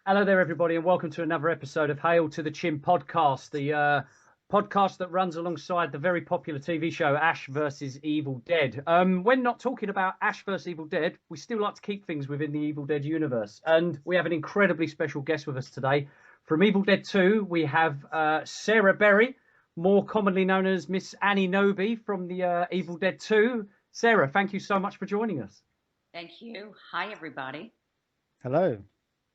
Hello there, everybody, and welcome to another episode of Hail to the Chin podcast, the podcast that runs alongside the very popular TV show Ash vs. Evil Dead. When not talking about Ash vs. Evil Dead, we still like to keep things within the Evil Dead universe. And we have an incredibly special guest with us today. From Evil Dead 2, we have Sarah Berry, more commonly known as Miss Annie Knowby from the Evil Dead 2. Sarah, thank you so much for joining us. Thank you. Hi, everybody. Hello.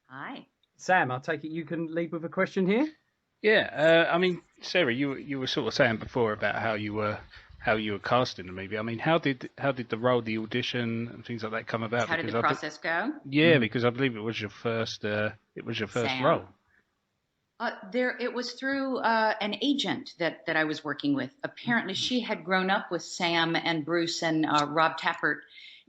Hi. Sam, I'll take it you can lead with a question here. Yeah, I mean, Sarah, you were sort of saying before about how you were cast in the movie. I mean, how did the role, the audition, and things like that come about? How did the process go? Yeah, because I believe it was your first Sam. role. It was through an agent that I was working with. Apparently, she had grown up with Sam and Bruce and Rob Tappert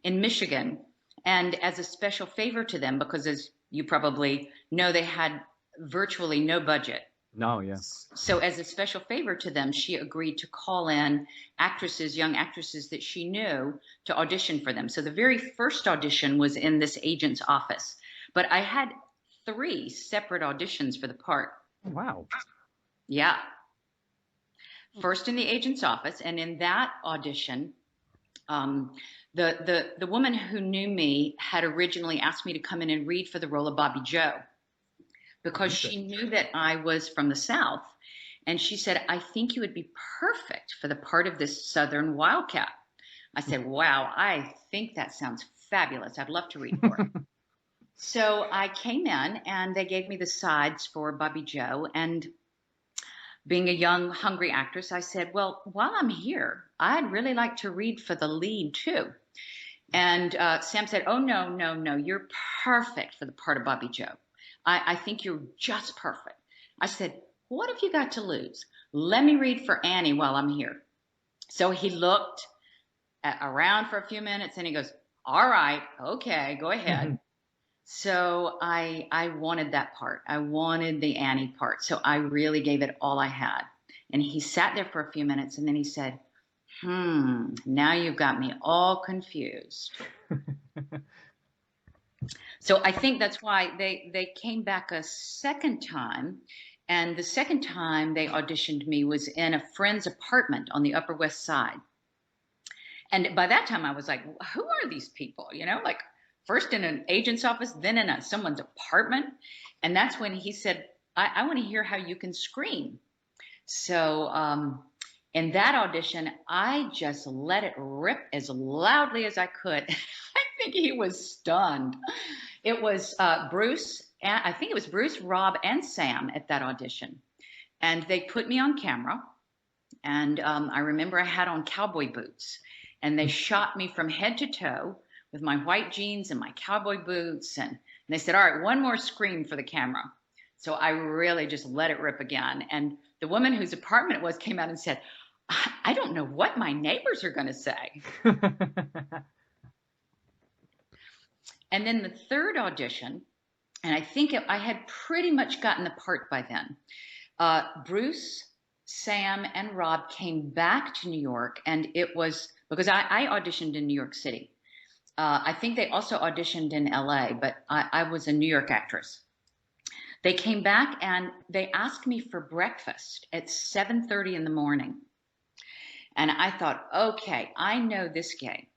in Michigan, and as a special favor to them, because as you probably know, they had virtually no budget. No, yeah. So as a special favor to them, she agreed to call in young actresses that she knew to audition for them. So the very first audition was in this agent's office. But I had 3 separate auditions for the part. Wow. Yeah. First in the agent's office, and in that audition, the woman who knew me had originally asked me to come in and read for the role of Bobby Joe, because she knew that I was from the South. And she said, I think you would be perfect for the part of this Southern wildcat. I said, wow, I think that sounds fabulous. I'd love to read for it. So I came in and they gave me the sides for Bobby Joe. And being a young, hungry actress, I said, well, while I'm here, I'd really like to read for the lead too. And Sam said, oh, no, you're perfect for the part of Bobby Joe. I think you're just perfect. I said, what have you got to lose? Let me read for Annie while I'm here. So he looked around for a few minutes and he goes, all right, okay, go ahead. So I wanted that part. I wanted the Annie part. So I really gave it all I had. And he sat there for a few minutes and then he said, now you've got me all confused. So I think that's why they came back a second time. And the second time they auditioned me was in a friend's apartment on the Upper West Side. And by that time I was like, who are these people? You know, like first in an agent's office, then in someone's apartment. And that's when he said, I want to hear how you can scream. So in that audition, I just let it rip as loudly as I could. I think he was stunned. It was Bruce, I think it was Bruce, Rob, and Sam at that audition. And they put me on camera. And I remember I had on cowboy boots. And they shot me from head to toe with my white jeans and my cowboy boots. And they said, all right, one more scream for the camera. So I really just let it rip again. And the woman whose apartment it was came out and said, I don't know what my neighbors are going to say. And then the third audition, and I think I had pretty much gotten the part by then. Bruce, Sam, and Rob came back to New York, and it was because I auditioned in New York City. I think they also auditioned in LA, but I was a New York actress. They came back and they asked me for breakfast at 7:30 in the morning. And I thought, okay, I know this game.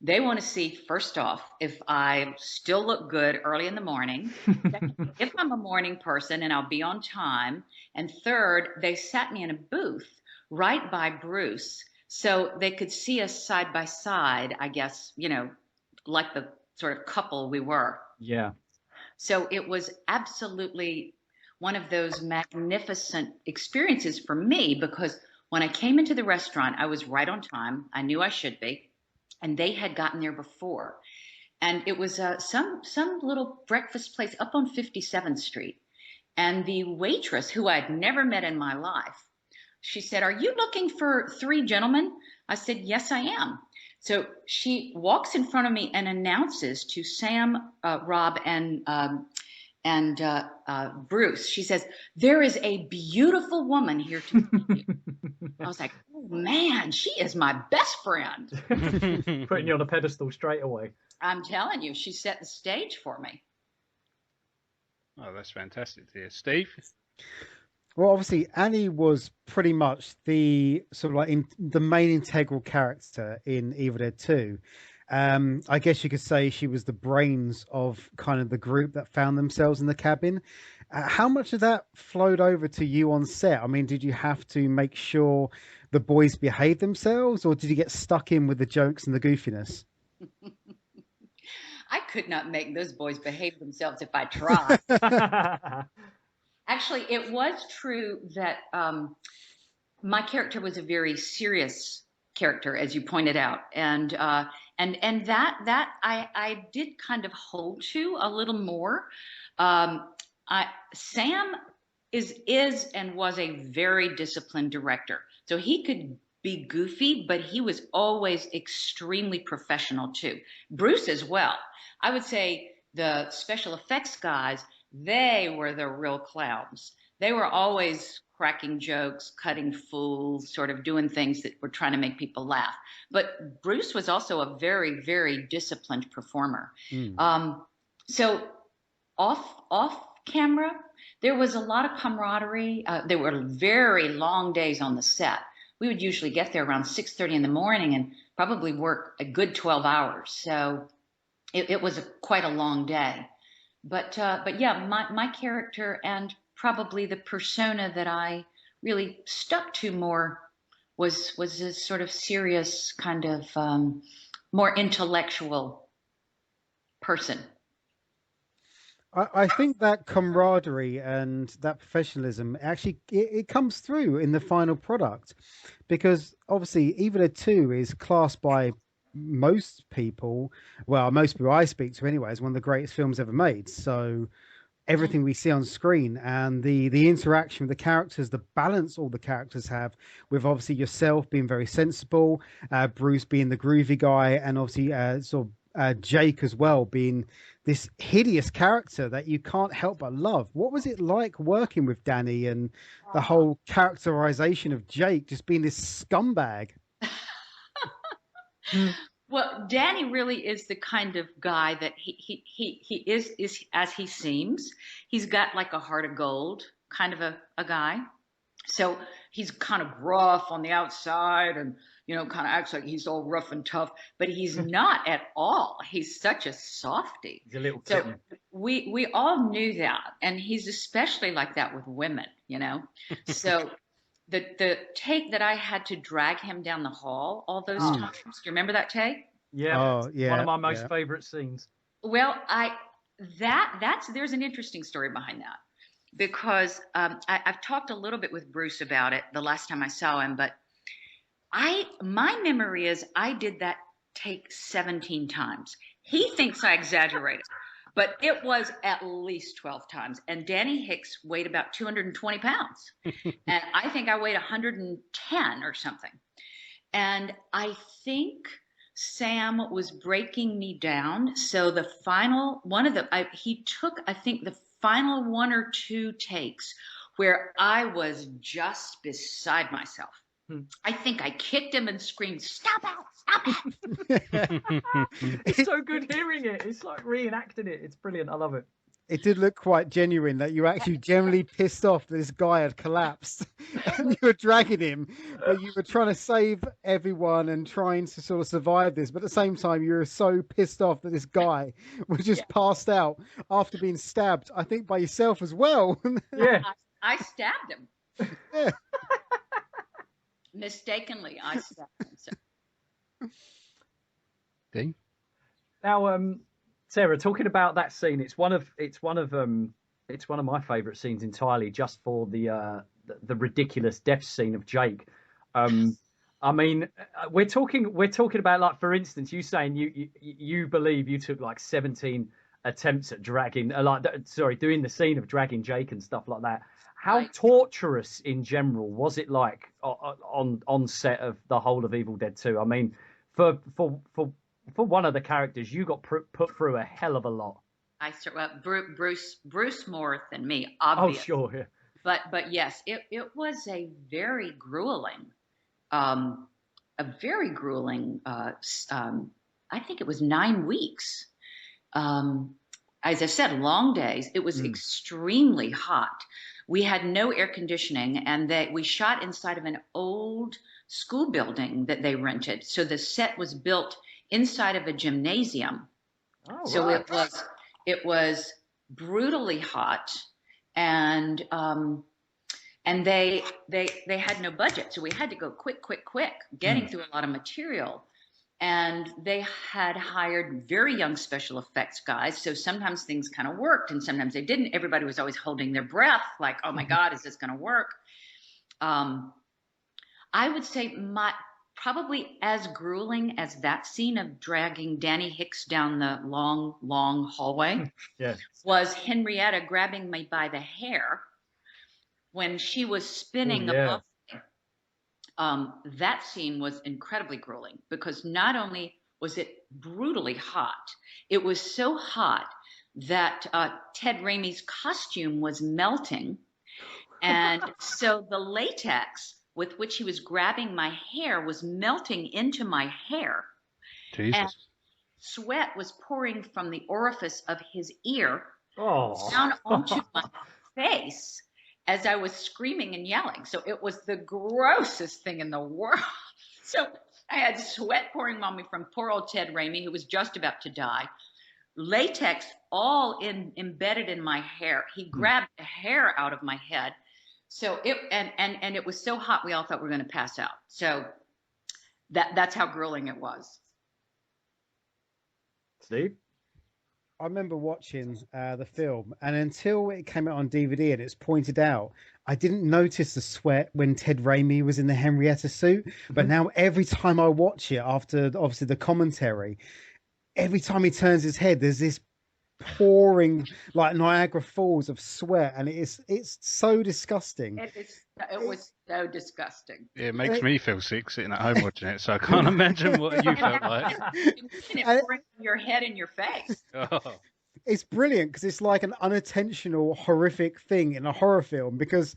They want to see, first off, if I still look good early in the morning. Second, if I'm a morning person and I'll be on time. And third, they sat me in a booth right by Bruce so they could see us side by side, I guess, like the sort of couple we were. Yeah. So it was absolutely one of those magnificent experiences for me, because when I came into the restaurant, I was right on time. I knew I should be. And they had gotten there before. And it was some little breakfast place up on 57th Street. And the waitress, who I'd never met in my life, she said, "Are you looking for 3 gentlemen?" I said, "Yes, I am." So she walks in front of me and announces to Sam, Rob, and Bruce. She says, "There is a beautiful woman here to meet you." I was like, "Oh man, she is my best friend." Putting you on a pedestal straight away. I'm telling you, she set the stage for me. Oh, that's fantastic to hear. Steve? Well, obviously, Annie was pretty much the sort of like the main integral character in Evil Dead 2. I guess you could say she was the brains of kind of the group that found themselves in the cabin. How much of that flowed over to you on set? I mean, did you have to make sure the boys behaved themselves, or did you get stuck in with the jokes and the goofiness? I could not make those boys behave themselves if I tried. Actually, it was true that my character was a very serious character, as you pointed out, and that I did kind of hold to a little more. Sam is and was a very disciplined director, so he could be goofy, but he was always extremely professional too. Bruce as well. I would say the special effects guys, they were the real clowns. They were always cracking jokes, cutting fools, sort of doing things that were trying to make people laugh. But Bruce was also a very, very disciplined performer. So off camera, there was a lot of camaraderie. There were very long days on the set. We would usually get there around 6:30 in the morning and probably work a good 12 hours. So it was quite a long day. But yeah, my character and probably the persona that I really stuck to more was this sort of serious kind of more intellectual person. I think that camaraderie and that professionalism actually it comes through in the final product, because obviously Evil Dead 2 is classed by most people I speak to anyway, as one of the greatest films ever made. So everything we see on screen and the interaction with the characters, the balance all the characters have, with obviously yourself being very sensible, Bruce being the groovy guy, and obviously Jake as well being this hideous character that you can't help but love. What was it like working with Danny and the whole characterization of Jake just being this scumbag? Well, Danny really is the kind of guy that he is as he seems. He's got like a heart of gold kind of a guy. So he's kind of rough on the outside and, kind of acts like he's all rough and tough, but he's not at all. He's such a softie. He's a little so kitten. we all knew that. And he's especially like that with women, So the take that I had to drag him down the hall all those times. Do you remember that take? Yeah. Oh, yeah. One of my most favorite scenes. Well, there's an interesting story behind that, because I've talked a little bit with Bruce about it the last time I saw him, but my memory is I did that take 17 times. He thinks I exaggerated, but it was at least 12 times. And Danny Hicks weighed about 220 pounds. And I think I weighed 110 or something. And I think Sam was breaking me down. So the final he took, I think, the final 1 or 2 takes where I was just beside myself. I think I kicked him and screamed, "Stop it! Stop it!" It's so good hearing it. It's like reenacting it. It's brilliant. I love it. It did look quite genuine that you were actually generally pissed off that this guy had collapsed and you were dragging him, but you were trying to save everyone and trying to sort of survive this. But at the same time, you were so pissed off that this guy was just passed out after being stabbed, I think, by yourself as well. Yeah. I stabbed him. Yeah. Mistakenly, I stabbed him. So. Dean? Now, Sarah, talking about that scene, it's one of my favourite scenes entirely, just for the ridiculous death scene of Jake. I mean, we're talking about, like, for instance, you saying you believe you took like 17 attempts at dragging, doing the scene of dragging Jake and stuff like that. How torturous in general was it, like, on set of the whole of Evil Dead 2? I mean, for one of the characters, you got put through a hell of a lot. Bruce more than me, obviously. Oh, sure, yeah. But yes, it was a very grueling, I think it was 9 weeks. As I said, long days. It was extremely hot. We had no air conditioning, and we shot inside of an old school building that they rented. So the set was built inside of a gymnasium. Oh, so right. it was brutally hot, and they had no budget, so we had to go quick, getting through a lot of material. And they had hired very young special effects guys, so sometimes things kind of worked and sometimes they didn't. Everybody was always holding their breath, like, oh my God, is this going to work? I would say probably as grueling as that scene of dragging Danny Hicks down the long hallway was Henrietta grabbing me by the hair when she was spinning above me. That scene was incredibly grueling because not only was it brutally hot, it was so hot that Ted Raimi's costume was melting. And so the latex with which he was grabbing my hair was melting into my hair. Jesus. And sweat was pouring from the orifice of his ear Oh. down onto my face as I was screaming and yelling. So it was the grossest thing in the world. So I had sweat pouring on me from poor old Ted Raimi, who was just about to die. Latex all embedded in my hair. He grabbed the hair out of my head. So it was so hot we all thought we were going to pass out. So that's how grueling it was. Steve? I remember watching the film, and until it came out on DVD and it's pointed out, I didn't notice the sweat when Ted Raimi was in the Henrietta suit. But now every time I watch it, after obviously the commentary, every time he turns his head, there's this pouring like Niagara Falls of sweat, and it's so disgusting. It was so disgusting. Yeah, it makes me feel sick sitting at home watching it, so I can't imagine what you felt like. And it pouring your head in your face. Oh. It's brilliant because it's like an unintentional horrific thing in a horror film, because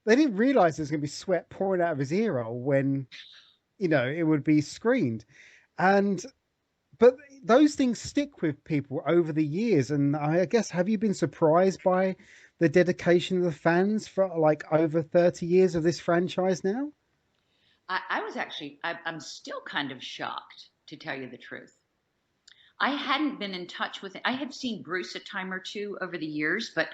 they didn't realize there's going to be sweat pouring out of his ear hole when, it would be screened. But those things stick with people over the years. And I guess, have you been surprised by the dedication of the fans for like over 30 years of this franchise now? I'm still kind of shocked, to tell you the truth. I hadn't been in touch with it. I had seen Bruce a time or two over the years, but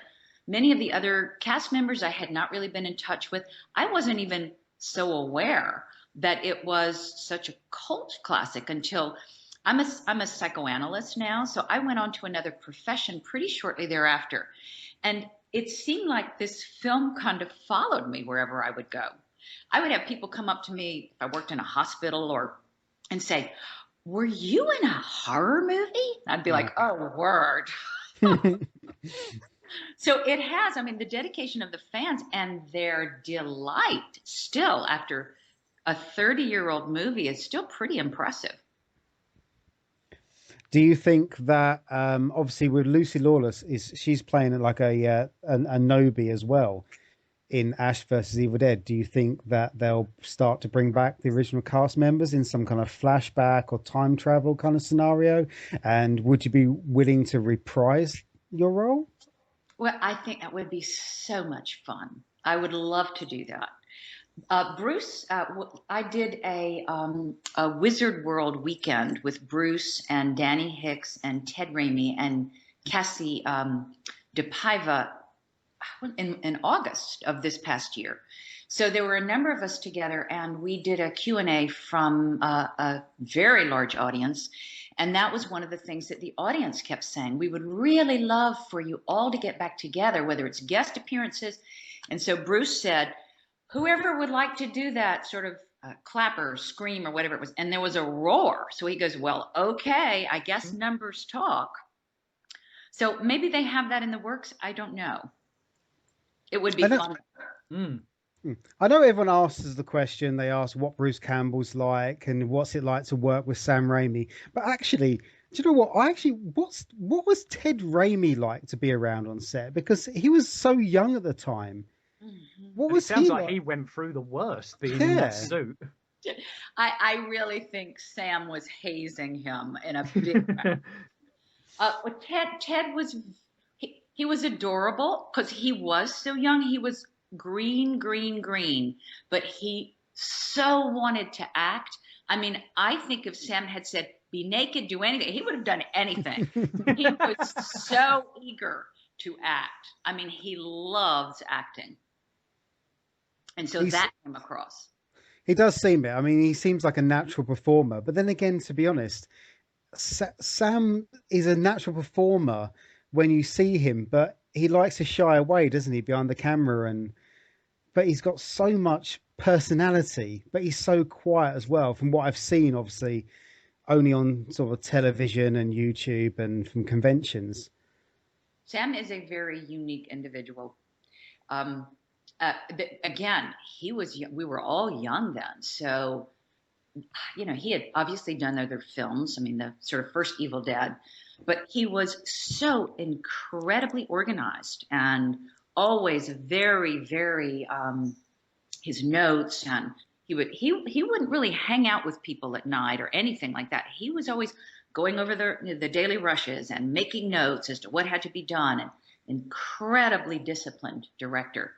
many of the other cast members I had not really been in touch with. I wasn't even so aware that it was such a cult classic until I'm a psychoanalyst now. So I went on to another profession pretty shortly thereafter. And it seemed like this film kind of followed me wherever I would go. I would have people come up to me if I worked in a hospital and say, "Were you in a horror movie?" I'd be like, "Oh, word." So it has, the dedication of the fans and their delight still after a 30-year-old movie is still pretty impressive. Do you think that obviously with Lucy Lawless, she's playing like a Knowby as well in Ash versus Evil Dead? Do you think that they'll start to bring back the original cast members in some kind of flashback or time travel kind of scenario? And would you be willing to reprise your role? Well, I think that would be so much fun. I would love to do that. Bruce, I did a Wizard World weekend with Bruce and Danny Hicks and Ted Raimi and Cassie DePaiva in August of this past year. So there were a number of us together, and we did a Q&A from a very large audience. And that was one of the things that the audience kept saying. We would really love for you all to get back together, whether it's guest appearances. And so Bruce said, whoever would like to do that, sort of clap or scream or whatever it was. And there was a roar. So he goes, well, okay, I guess numbers talk. So maybe they have that in the works. I don't know. It would be fun. I know everyone asks the question. They ask what Bruce Campbell's like and what's it like to work with Sam Raimi. But actually, do you know what? What was Ted Raimi like to be around on set? Because he was so young at the time. What was it sounds he like he went through the worst being in that suit. I really think Sam was hazing him in a big way. Ted was he was adorable because he was so young. He was green, but he so wanted to act. I mean, I think if Sam had said, be naked, do anything, he would have done anything. He was so eager to act. I mean, he loves acting. And so that came across. He does seem it. I mean, he seems like a natural performer. But then again, to be honest, Sam is a natural performer when you see him, but he likes to shy away, doesn't he, behind the camera? But he's got so much personality, but he's so quiet as well, from what I've seen, obviously, only on sort of television and YouTube and from conventions. Sam is a very unique individual. Again, we were all young then. So, you know, he had obviously done other films. I mean, the sort of first Evil Dead, but he was so incredibly organized and always very, very, his notes, and he wouldn't really hang out with people at night or anything like that. He was always going over the daily rushes and making notes as to what had to be done. And incredibly disciplined director.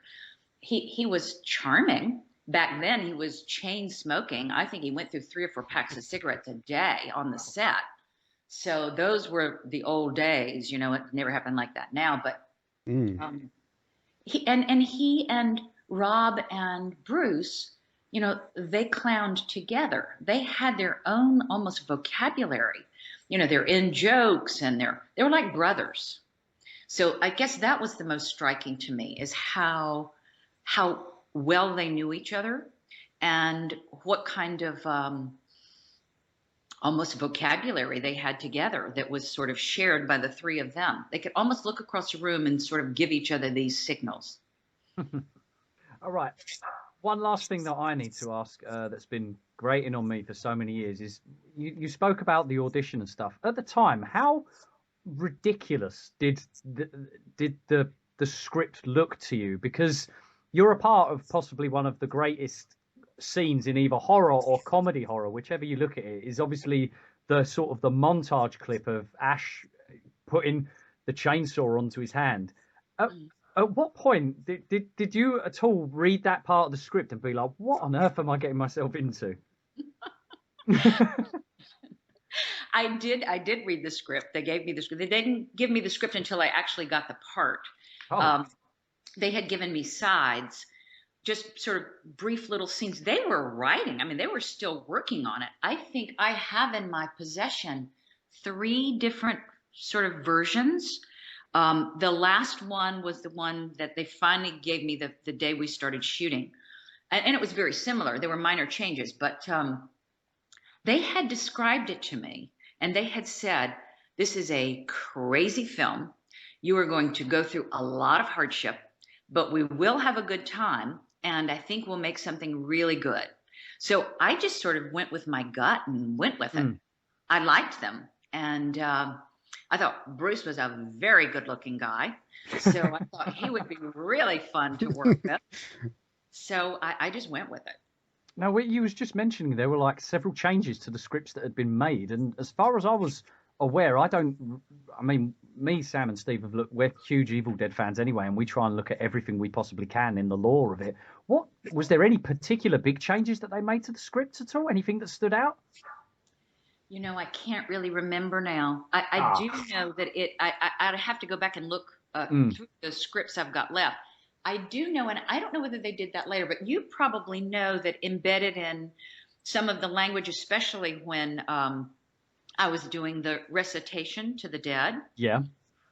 He was charming. Back then, he was chain smoking. I think he went through 3 or 4 packs of cigarettes a day on the set. So those were the old days. You know, it never happened like that now. But he and Rob and Bruce, you know, they clowned together. They had their own almost vocabulary. You know, they're in jokes, and they were like brothers. So I guess that was the most striking to me, is how well they knew each other and what kind of almost vocabulary they had together that was sort of shared by the 3 of them. They could almost look across the room and sort of give each other these signals. All right. One last thing that I need to ask that's been grating on me for so many years is you spoke about the audition and stuff. At the time, how ridiculous did the script look to you? Because you're a part of possibly one of the greatest scenes in either horror or comedy horror, whichever you look at it, is obviously the sort of the montage clip of Ash putting the chainsaw onto his hand. At what point did you at all read that part of the script and be like, what on earth am I getting myself into? I did read the script. They gave me the script. They didn't give me the script until I actually got the part. They had given me sides, just sort of brief little scenes. They were writing. I mean, they were still working on it. I think I have in my possession 3 different sort of versions. The last one was the one that they finally gave me the day we started shooting. And it was very similar. There were minor changes, but they had described it to me, and they had said, this is a crazy film. You are going to go through a lot of hardship, but we will have a good time, and I think we'll make something really good. So I just sort of went with my gut and went with it. I liked them, and I thought Bruce was a very good-looking guy, so I thought he would be really fun to work with. So I just went with it. Now, you was just mentioning there were like several changes to the scripts that had been made, and as far as I was aware. I mean, me, Sam, and Steve we're huge Evil Dead fans anyway, and we try and look at everything we possibly can in the lore of it. What was there any particular big changes that they made to the script at all? Anything that stood out? You know, I can't really remember now. I do know that I'd have to go back and look through the scripts I've got left. I do know, and I don't know whether they did that later, but you probably know that embedded in some of the language, especially when I was doing the recitation to the dead. Yeah.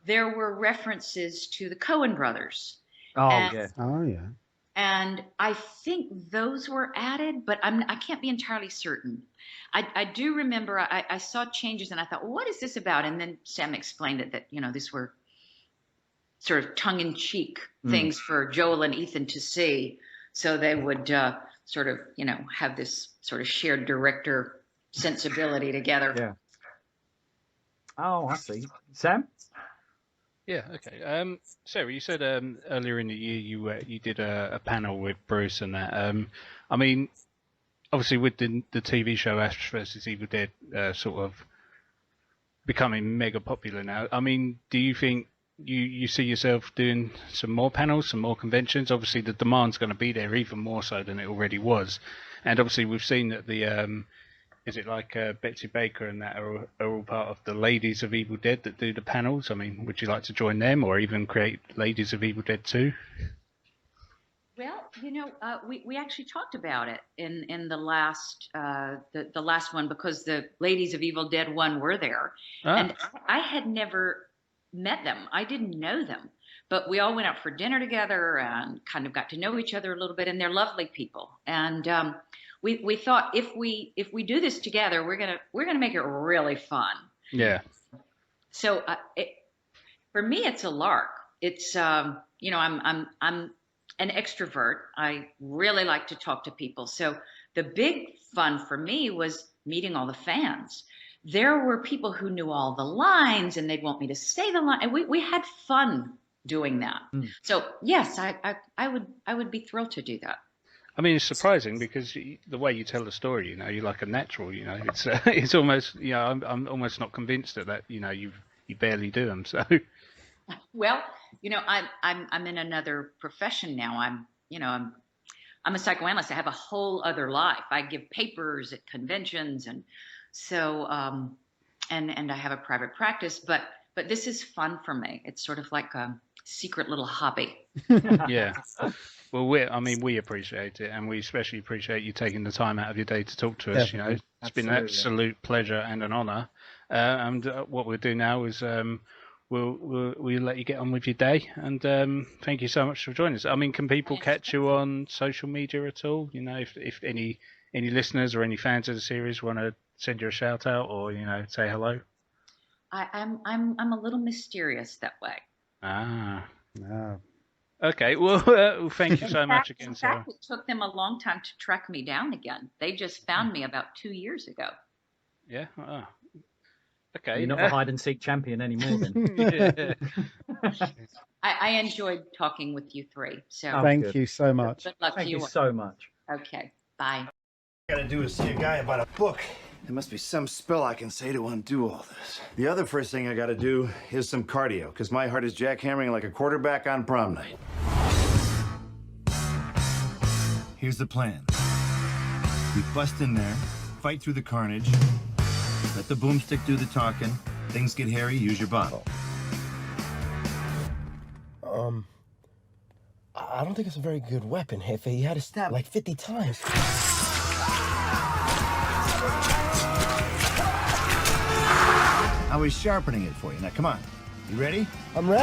There were references to the Coen brothers. Oh, yeah. And I think those were added, but I can't be entirely certain. I do remember I saw changes and I thought, well, what is this about? And then Sam explained it that, these were sort of tongue-in-cheek things for Joel and Ethan to see. So they would sort of, have this sort of shared director sensibility together. Yeah. Oh, I see. Sam? Yeah, okay. Sarah, you said earlier in the year you did a panel with Bruce and that. I mean, obviously with the TV show Ash vs. Evil Dead sort of becoming mega popular now, I mean, do you think you see yourself doing some more panels, some more conventions? Obviously the demand's going to be there even more so than it already was. And obviously we've seen that the... is it like Betsy Baker and that are all part of the Ladies of Evil Dead that do the panels? I mean, would you like to join them or even create Ladies of Evil Dead 2? Well, we actually talked about it in the last the last one because the Ladies of Evil Dead 1 were there. And I had never met them. I didn't know them. But we all went out for dinner together and kind of got to know each other a little bit, and they're lovely people. And we thought if we do this together, we're gonna make it really fun. Yeah. So for me, it's a lark. It's I'm an extrovert. I really like to talk to people. So the big fun for me was meeting all the fans. There were people who knew all the lines, and they'd want me to say the line, and we had fun doing that. So yes, I would be thrilled to do that. I mean, it's surprising because the way you tell the story, you're like a natural. It's almost, I'm almost not convinced that you barely do them. So, well, I'm in another profession now. I'm a psychoanalyst. I have a whole other life. I give papers at conventions, and so and I have a private practice. But this is fun for me. It's sort of like a secret little hobby. Yeah. Well, we appreciate it, and we especially appreciate you taking the time out of your day to talk to us. Definitely. It's been an absolute pleasure and an honour. And what we'll do now is we'll let you get on with your day. And thank you so much for joining us. I mean, can people catch you on social media at all? If any listeners or any fans of the series want to send you a shout out or say hello. I'm a little mysterious that way. No. Okay, well, thank you so much again, Sarah. In fact, it took them a long time to track me down again. They just found me about 2 years ago. Yeah? Oh. Okay. You're not a hide-and-seek champion anymore, then. I enjoyed talking with you three. So Thank you so much. Good luck to you. Thank you so much. Okay, bye. All I gotta do is see a guy about a book. There must be some spell I can say to undo all this. The other first thing I gotta do is some cardio, because my heart is jackhammering like a quarterback on prom night. Here's the plan. We bust in there, fight through the carnage, let the boomstick do the talking. Things get hairy, use your bottle. I don't think it's a very good weapon, Jefe. He had to stab like 50 times. I was sharpening it for you. Now, come on. You ready? I'm ready.